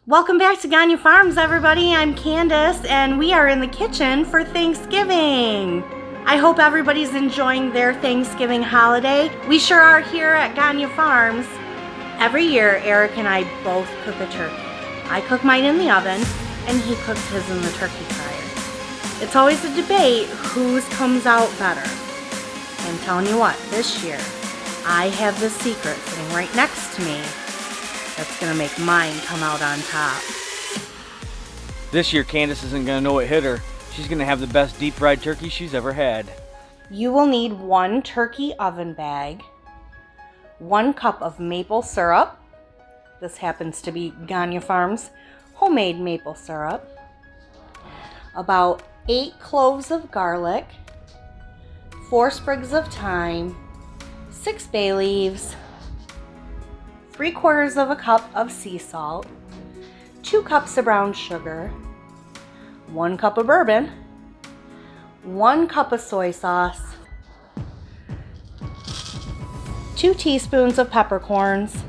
Welcome back to Gagne Farms, everybody. I'm Candace, and we are in the kitchen for Thanksgiving. I hope everybody's enjoying their Thanksgiving holiday. We sure are here at Gagne Farms. Every year, Eric and I both cook a turkey. I cook mine in the oven, and he cooks his in the turkey fryer. It's always a debate whose comes out better. I'm telling you what, this year, I have the secret sitting right next to me that's gonna make mine come out on top. This year, Candace isn't gonna know what hit her. She's gonna have the best deep fried turkey she's ever had. You will need 1 turkey oven bag, 1 cup of maple syrup. This happens to be Gagne Farms homemade maple syrup. About 8 cloves of garlic, 4 sprigs of thyme, 6 bay leaves, 3/4 of a cup of sea salt, 2 cups of brown sugar, 1 cup of bourbon, 1 cup of soy sauce, 2 teaspoons of peppercorns,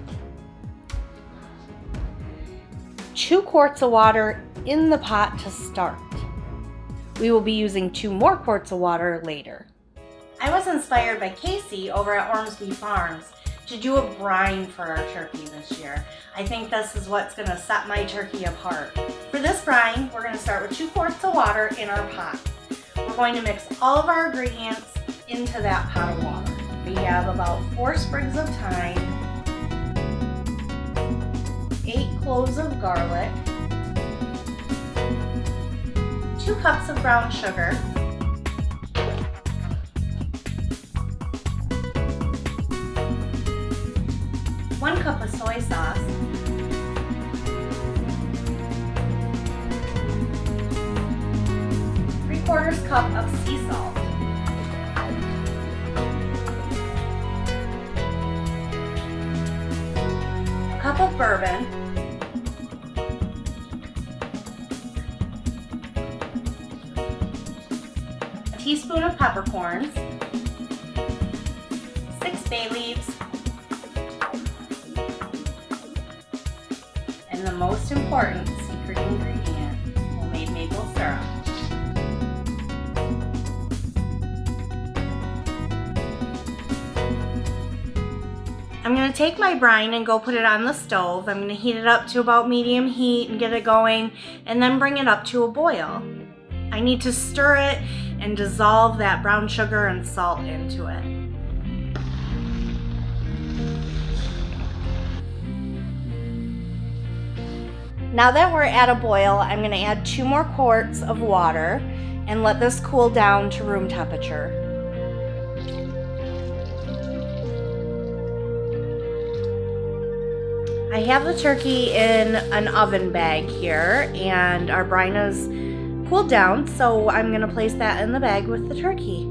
2 quarts of water in the pot to start. We will be using 2 more quarts of water later. I was inspired by Casey over at Ormsby Farms to do a brine for our turkey this year. I think this is what's gonna set my turkey apart. For this brine, we're gonna start with 2 quarts of water in our pot. We're going to mix all of our ingredients into that pot of water. We have about 4 sprigs of thyme, 8 cloves of garlic, 2 cups of brown sugar, 1 cup of soy sauce, 3/4 cup of sea salt, a cup of bourbon, a teaspoon of peppercorns, 6 bay leaves, and the most important secret ingredient, homemade maple syrup. I'm going to take my brine and go put it on the stove. I'm going to heat it up to about medium heat and get it going, and then bring it up to a boil. I need to stir it and dissolve that brown sugar and salt into it. Now that we're at a boil, I'm going to add 2 more quarts of water and let this cool down to room temperature. I have the turkey in an oven bag here, and our brine is cooled down, so I'm going to place that in the bag with the turkey.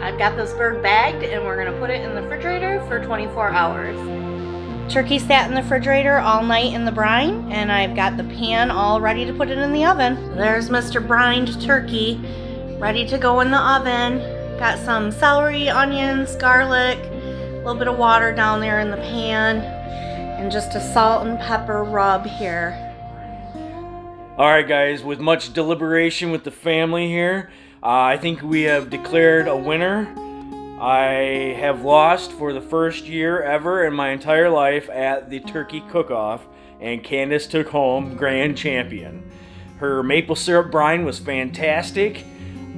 I've got this bird bagged, and we're gonna put it in the refrigerator for 24 hours. Turkey sat in the refrigerator all night in the brine, and I've got the pan all ready to put it in the oven. There's Mr. Brined turkey, ready to go in the oven. Got some celery, onions, garlic, a little bit of water down there in the pan, and just a salt and pepper rub here. Alright guys, with much deliberation with the family here, I think we have declared a winner. I have lost for the first year ever in my entire life at the turkey cook-off, and Candace took home grand champion. Her maple syrup brine was fantastic.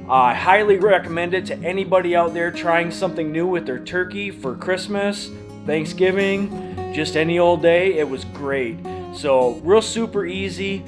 I highly recommend it to anybody out there trying something new with their turkey for Christmas, Thanksgiving. just any old day, it was great. So real super easy.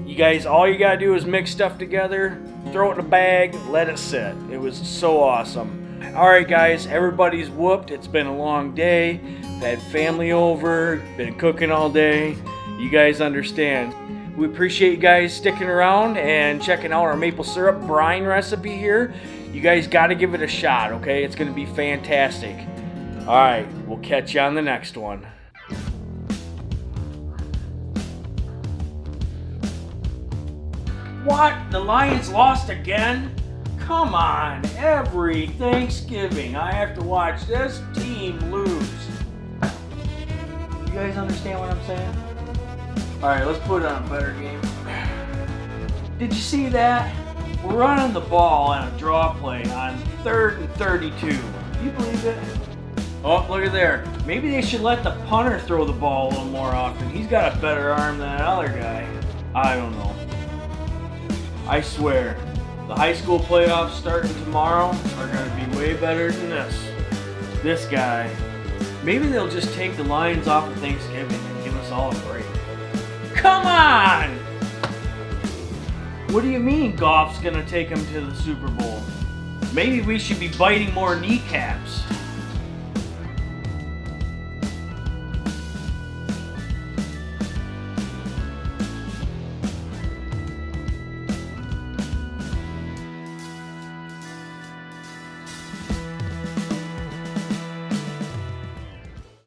You guys, all you gotta do is mix stuff together, throw it in a bag, let it sit. It was so awesome. Alright guys, everybody's whooped. It's been a long day. Had family over, been cooking all day. You guys understand. We appreciate you guys sticking around and checking out our maple syrup brine recipe here. You guys gotta give it a shot, okay? It's gonna be fantastic. Alright, we'll catch you on the next one. What? The Lions lost again? Come on, every Thanksgiving I have to watch this team lose. You guys understand what I'm saying? Alright, let's put on a better game. Did you see that? We're running the ball on a draw play on 3rd and 32. Do you believe it? Oh, look at there. Maybe they should let the punter throw the ball a little more often. He's got a better arm than that other guy. I don't know. I swear, the high school playoffs starting tomorrow are going to be way better than this. This guy. Maybe they'll just take the Lions off of Thanksgiving and give us all a break. Come on! What do you mean Goff's going to take him to the Super Bowl? Maybe we should be biting more kneecaps.